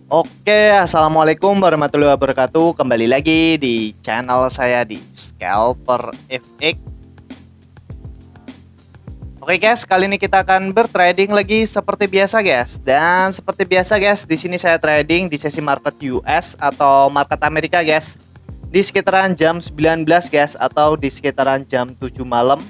Oke, assalamualaikum warahmatullahi wabarakatuh. Kembali lagi di channel saya di Scalper FX. Oke guys, kali ini kita akan bertrading lagi seperti biasa guys. Dan seperti biasa guys, di sini saya trading di sesi market US atau market Amerika guys. Di sekitaran jam 19 guys atau di sekitaran jam 7 malam.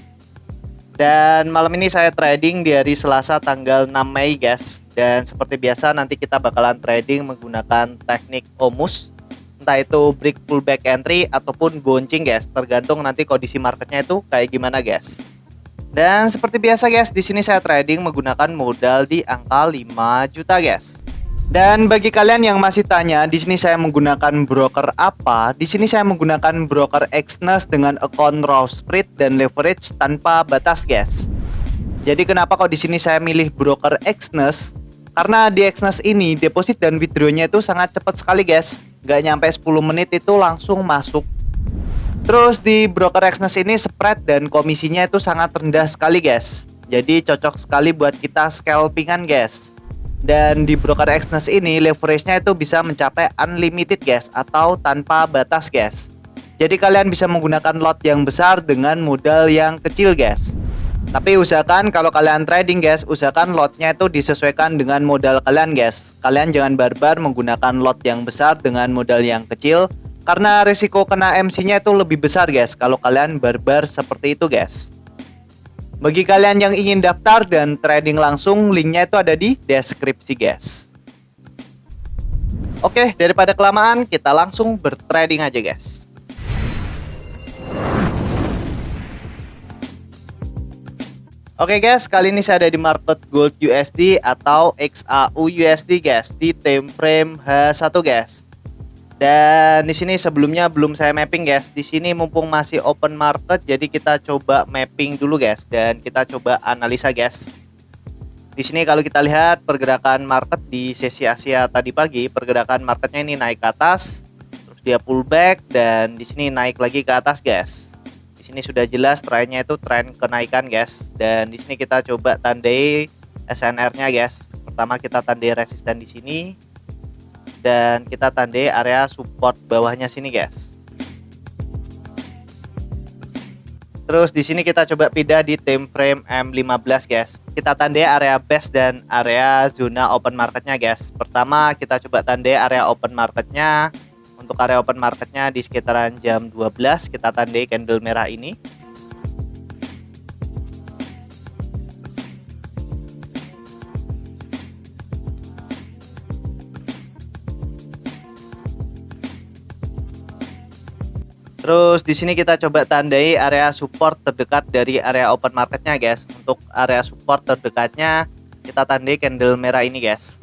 Dan malam ini saya trading di hari Selasa tanggal 6 Mei guys. Dan seperti biasa nanti kita bakalan trading menggunakan teknik OMUS. Entah itu break pullback entry ataupun gonceng guys. Tergantung nanti kondisi marketnya itu kayak gimana guys. Dan seperti biasa guys, di sini saya trading menggunakan modal di angka 5 juta guys. Dan bagi kalian yang masih tanya, di sini saya menggunakan broker apa? Di sini saya menggunakan broker Exness dengan account raw spread dan leverage tanpa batas, guys. Jadi kenapa kok di sini saya milih broker Exness? Karena di Exness ini deposit dan withdrawnya itu sangat cepat sekali, guys. Gak nyampe 10 menit itu langsung masuk. Terus di broker Exness ini spread dan komisinya itu sangat rendah sekali, guys. Jadi cocok sekali buat kita scalpingan, guys. Dan di broker Exness ini leverage-nya itu bisa mencapai unlimited guys atau tanpa batas guys. Jadi kalian bisa menggunakan lot yang besar dengan modal yang kecil guys. Tapi usahakan kalau kalian trading guys, usahakan lotnya itu disesuaikan dengan modal kalian guys. Kalian jangan barbar menggunakan lot yang besar dengan modal yang kecil, karena risiko kena MC-nya itu lebih besar guys kalau kalian barbar seperti itu guys. Bagi kalian yang ingin daftar dan trading langsung, linknya itu ada di deskripsi guys. Oke, daripada kelamaan, kita langsung bertrading aja guys. Oke guys, kali ini saya ada di market gold USD atau XAU USD guys, di time frame H1 guys. Dan di sini sebelumnya belum saya mapping guys. Di sini mumpung masih open market, jadi kita coba mapping dulu guys dan kita coba analisa guys. Di sini kalau kita lihat pergerakan market di sesi Asia tadi pagi, pergerakan marketnya ini naik ke atas, terus dia pullback dan di sini naik lagi ke atas guys. Di sini sudah jelas trennya itu tren kenaikan guys. Dan di sini kita coba tandai SNR-nya guys. Pertama kita tandai resisten di sini. Dan kita tandai area support bawahnya sini guys. Terus di sini kita coba pindah di time frame M15 guys. Kita tandai area base dan area zona open marketnya guys. Pertama kita coba tandai area open marketnya. Untuk area open marketnya di sekitaran jam 12 kita tandai candle merah ini. Terus di sini kita coba tandai area support terdekat dari area open marketnya guys. Untuk area support terdekatnya kita tandai candle merah ini guys.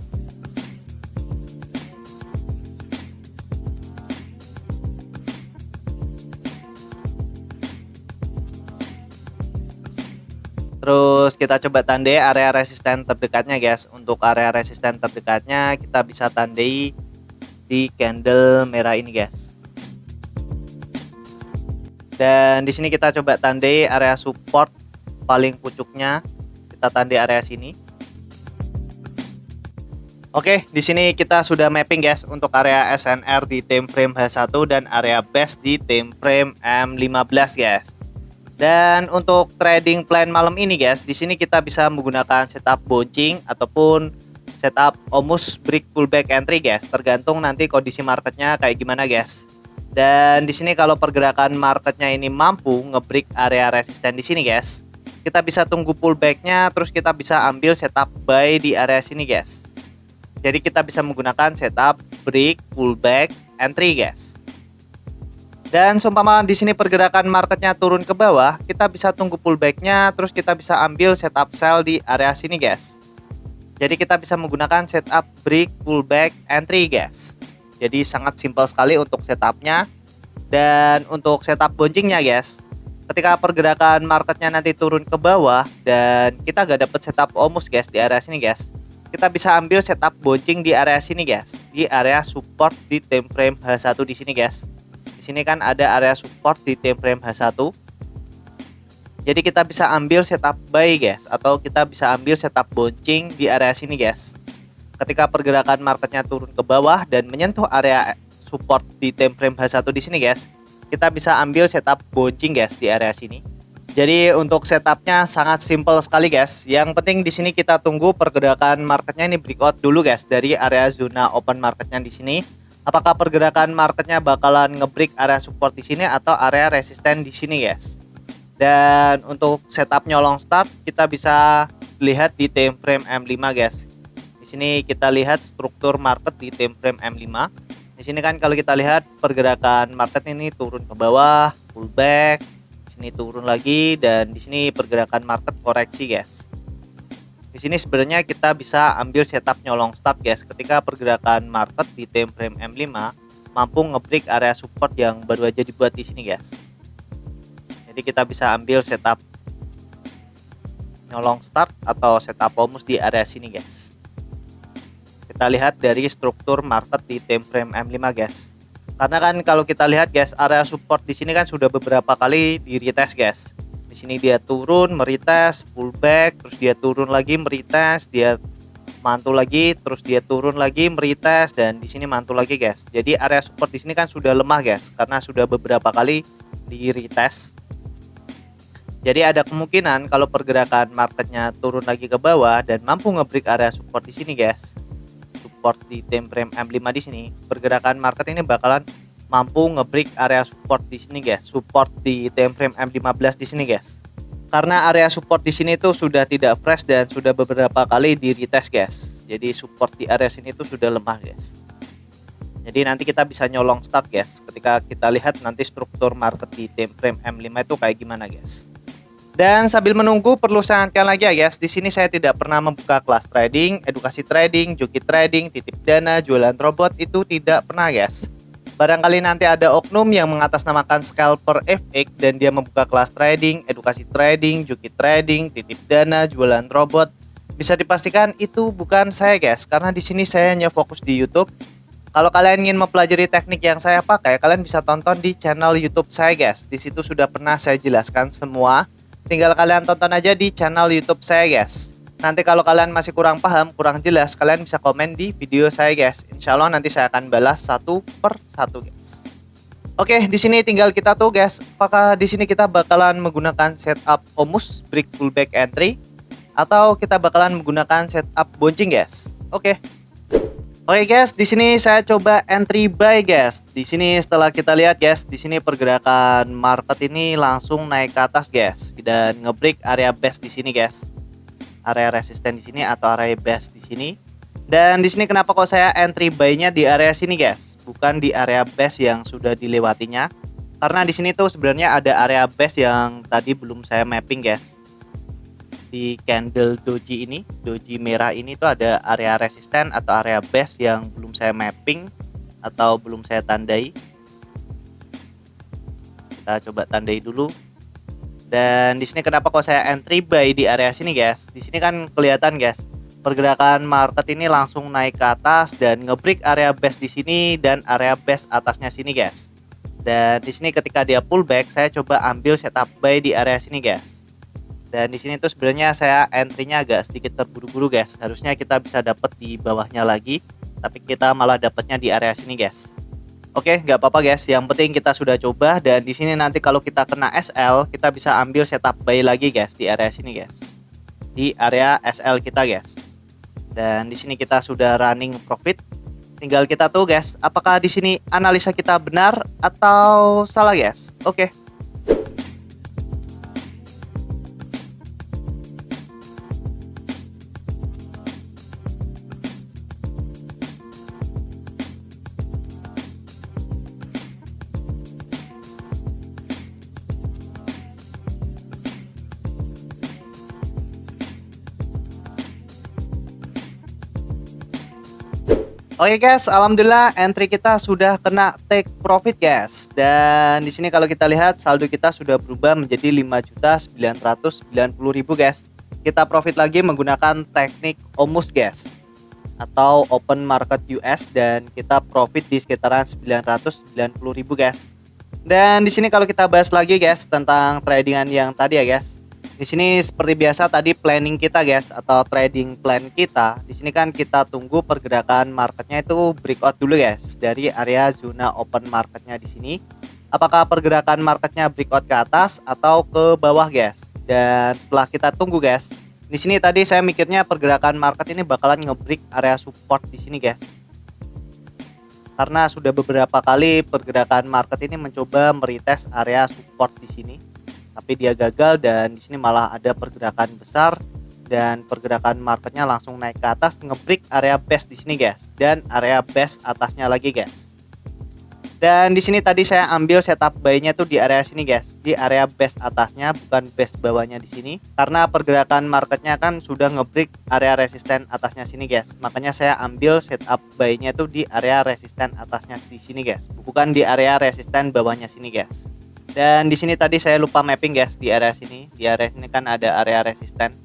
Terus kita coba tandai area resisten terdekatnya guys. Untuk area resisten terdekatnya kita bisa tandai di candle merah ini guys. Dan di sini kita coba tandai area support paling pucuknya, kita tandai area sini. Oke, di sini kita sudah mapping guys untuk area SNR di time frame H1 dan area base di time frame M15 guys. Dan untuk trading plan malam ini guys, di sini kita bisa menggunakan setup bouncing ataupun setup OMUS break pullback entry guys. Tergantung nanti kondisi marketnya kayak gimana guys. Dan di sini kalau pergerakan marketnya ini mampu ngebreak area resisten di sini guys, kita bisa tunggu pullbacknya, terus kita bisa ambil setup buy di area sini guys. Jadi kita bisa menggunakan setup break pullback entry guys. Dan seumpama di sini pergerakan marketnya turun ke bawah, kita bisa tunggu pullbacknya, terus kita bisa ambil setup sell di area sini guys. Jadi kita bisa menggunakan setup break pullback entry guys. Jadi sangat simpel sekali untuk setupnya. Dan untuk setup bouncingnya guys, ketika pergerakan marketnya nanti turun ke bawah dan kita gak dapet setup OMUS guys di area sini guys, kita bisa ambil setup bouncing di area sini guys, di area support di time frame H1 di sini guys. Di sini kan ada area support di time frame H1. Jadi kita bisa ambil setup buy guys, atau kita bisa ambil setup bouncing di area sini guys. ketika pergerakan marketnya turun ke bawah dan menyentuh area support di time frame H1 di sini guys, kita bisa ambil setup bouncing guys di area sini. Jadi untuk setupnya sangat simple sekali guys. Yang penting di sini kita tunggu pergerakan marketnya ini breakout dulu guys dari area zona open marketnya di sini. Apakah pergerakan marketnya bakalan ngebreak area support di sini atau area resisten di sini guys. Dan untuk setupnya long start kita bisa lihat di time frame M5 guys. Di sini kita lihat struktur market di time frame M5. Di sini kan kalau kita lihat pergerakan market ini turun ke bawah, pullback, di sini turun lagi, dan di sini pergerakan market koreksi guys. Di sini sebenarnya kita bisa ambil setup long start guys ketika pergerakan market di time frame M5 mampu ngebreak area support yang baru aja dibuat di sini guys. Jadi kita bisa ambil setup long start atau setup almost di area sini guys. Kita lihat dari struktur market di time frame M5 guys. Karena kan kalau kita lihat guys, area support di sini kan sudah beberapa kali di retest guys. Di sini dia turun, meretest, pullback, terus dia turun lagi, meretest, dia mantul lagi, terus dia turun lagi, meretest, dan di sini mantul lagi guys. Jadi area support di sini kan sudah lemah guys, karena sudah beberapa kali di retest. Jadi ada kemungkinan kalau pergerakan marketnya turun lagi ke bawah dan mampu ngebreak area support di sini guys. Support di time frame M5 di sini, pergerakan market ini bakalan mampu ngebreak area support di sini guys, support di time frame M15 di sini guys. Karena area support di sini tuh sudah tidak fresh dan sudah beberapa kali di retest guys. Jadi support di area sini tuh sudah lemah guys. Jadi nanti kita bisa nyolong start guys ketika kita lihat nanti struktur market di time frame M5 itu kayak gimana guys. Dan sambil menunggu perlu saya ingatkan lagi ya guys, di sini saya tidak pernah membuka kelas trading, edukasi trading, joki trading, titip dana, jualan robot, itu tidak pernah guys. Barangkali nanti ada oknum yang mengatasnamakan scalper FX dan dia membuka kelas trading, edukasi trading, joki trading, titip dana, jualan robot. Bisa dipastikan itu bukan saya guys, karena di sini saya hanya fokus di YouTube. Kalau kalian ingin mempelajari teknik yang saya pakai, kalian bisa tonton di channel YouTube saya guys. Di situ sudah pernah saya jelaskan semua. Tinggal kalian tonton aja di channel YouTube saya guys. Nanti kalau kalian masih kurang paham, kurang jelas, kalian bisa komen di video saya guys. Insya Allah nanti saya akan balas satu per satu guys. Oke, di sini tinggal kita tuh guys. Apakah di sini kita bakalan menggunakan setup Omus break pullback entry atau kita bakalan menggunakan setup bouncing guys? Oke guys, di sini saya coba entry buy guys. Di sini setelah kita lihat guys, di sini pergerakan market ini langsung naik ke atas guys dan ngebreak area base di sini guys. Area resisten di sini atau area base di sini. Dan di sini kenapa kok saya entry buy-nya di area sini guys, bukan di area base yang sudah dilewatinya? Karena di sini tuh sebenarnya ada area base yang tadi belum saya mapping guys. Di candle doji ini, doji merah ini tuh ada area resisten atau area base yang belum saya mapping atau belum saya tandai. Kita coba tandai dulu. Dan di sini kenapa kok saya entry buy di area sini guys? Di sini kan kelihatan guys, pergerakan market ini langsung naik ke atas dan ngebreak area base di sini dan area base atasnya sini guys. Dan di sini ketika dia pullback, saya coba ambil setup buy di area sini guys. Dan di sini tuh sebenarnya saya entry-nya agak sedikit terburu-buru guys. Harusnya kita bisa dapat di bawahnya lagi, tapi kita malah dapatnya di area sini guys. Oke, nggak apa-apa guys. Yang penting kita sudah coba dan di sini nanti kalau kita kena SL, kita bisa ambil setup buy lagi guys di area sini guys. Di area SL kita guys. Dan di sini kita sudah running profit. Tinggal kita tuh guys, apakah di sini analisa kita benar atau salah guys? Oke. Oke guys, alhamdulillah entry kita sudah kena take profit guys. Dan di sini kalau kita lihat saldo kita sudah berubah menjadi 5.990.000 guys. Kita profit lagi menggunakan teknik Omus guys atau open market US dan kita profit di sekitaran 990.000 guys. Dan di sini kalau kita bahas lagi guys tentang tradingan yang tadi ya guys. Di sini seperti biasa tadi planning kita guys, atau trading plan kita. Di sini kan kita tunggu pergerakan marketnya itu breakout dulu guys dari area zona open marketnya di sini. Apakah pergerakan marketnya breakout ke atas atau ke bawah guys? Dan setelah kita tunggu guys, di sini tadi saya mikirnya pergerakan market ini bakalan nge-break area support di sini guys. Karena sudah beberapa kali pergerakan market ini mencoba meretest area support di sini, tapi dia gagal dan di sini malah ada pergerakan besar dan pergerakan marketnya langsung naik ke atas nge-break area base di sini guys, dan area base atasnya lagi guys. Dan di sini tadi saya ambil setup buy-nya tuh di area sini guys, di area base atasnya bukan base bawahnya di sini, karena pergerakan marketnya kan sudah nge-break area resisten atasnya sini guys. Makanya saya ambil setup buy-nya tuh di area resisten atasnya di sini guys, bukan di area resisten bawahnya sini guys. Dan di sini tadi saya lupa mapping guys di area sini. Di area sini kan ada area resisten.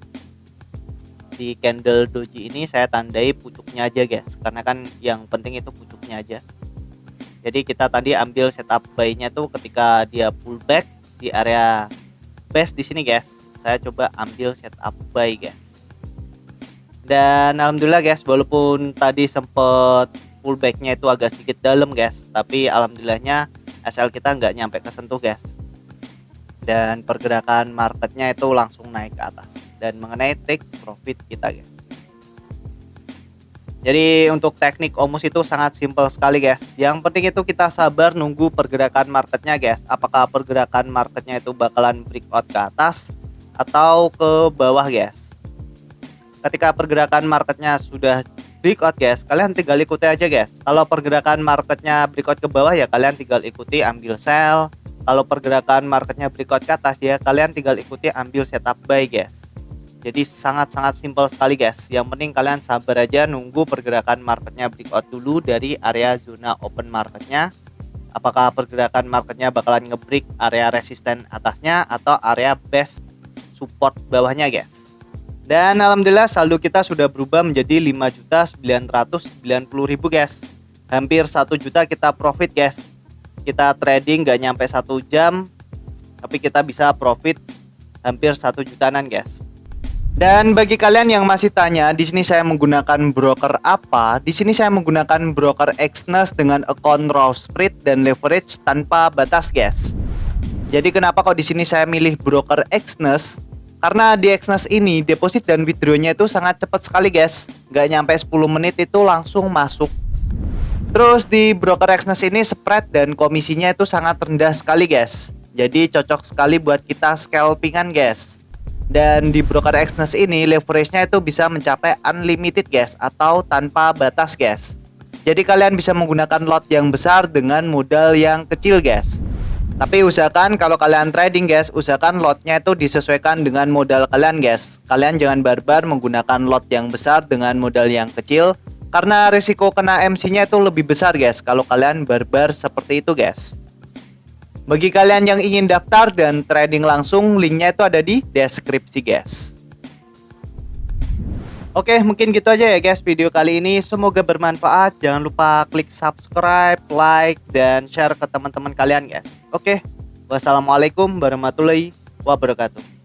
Di candle doji ini saya tandai pucuknya aja guys, karena kan yang penting itu pucuknya aja. Jadi kita tadi ambil setup buy-nya tuh ketika dia pullback di area base di sini guys. Saya coba ambil setup buy guys. Dan alhamdulillah guys, walaupun tadi sempet pullbacknya itu agak sedikit dalam guys, tapi alhamdulillahnya SL kita nggak nyampe ke sentuh guys, dan pergerakan marketnya itu langsung naik ke atas. Dan mengenai take profit kita guys, jadi untuk teknik Omus itu sangat simpel sekali guys. Yang penting itu kita sabar nunggu pergerakan marketnya guys. Apakah pergerakan marketnya itu bakalan breakout ke atas atau ke bawah guys. Ketika pergerakan marketnya sudah breakout guys, kalian tinggal ikuti aja guys. Kalau pergerakan marketnya breakout ke bawah ya kalian tinggal ikuti ambil sell. Kalau pergerakan marketnya breakout ke atas ya kalian tinggal ikuti ambil setup buy guys. Jadi sangat-sangat simpel sekali guys. Yang penting kalian sabar aja nunggu pergerakan marketnya breakout dulu dari area zona open marketnya. Apakah pergerakan marketnya bakalan nge-break area resisten atasnya atau area base support bawahnya guys. Dan alhamdulillah saldo kita sudah berubah menjadi 5.990.000 guys. Hampir 1 juta kita profit guys. Kita trading gak nyampe 1 jam, tapi kita bisa profit hampir 1 jutaan guys. Dan bagi kalian yang masih tanya, di sini saya menggunakan broker apa? Di sini saya menggunakan broker Exness dengan account raw spread dan leverage tanpa batas guys. Jadi kenapa kok di sini saya milih broker Exness? Karena di Exness ini deposit dan withdrawnya itu sangat cepat sekali guys. Nggak nyampe 10 menit itu langsung masuk. Terus di broker Exness ini spread dan komisinya itu sangat rendah sekali guys. Jadi cocok sekali buat kita scalpingan guys. Dan di broker Exness ini leverage-nya itu bisa mencapai unlimited guys, atau tanpa batas guys. Jadi kalian bisa menggunakan lot yang besar dengan modal yang kecil guys. Tapi usahakan kalau kalian trading guys, usahakan lotnya itu disesuaikan dengan modal kalian guys. Kalian jangan barbar menggunakan lot yang besar dengan modal yang kecil, karena risiko kena MC-nya itu lebih besar guys kalau kalian barbar seperti itu guys. Bagi kalian yang ingin daftar dan trading langsung, linknya itu ada di deskripsi guys. Oke, mungkin gitu aja ya guys video kali ini. Semoga bermanfaat. Jangan lupa klik subscribe, like, dan share ke teman-teman kalian guys. Oke, wassalamualaikum warahmatullahi wabarakatuh.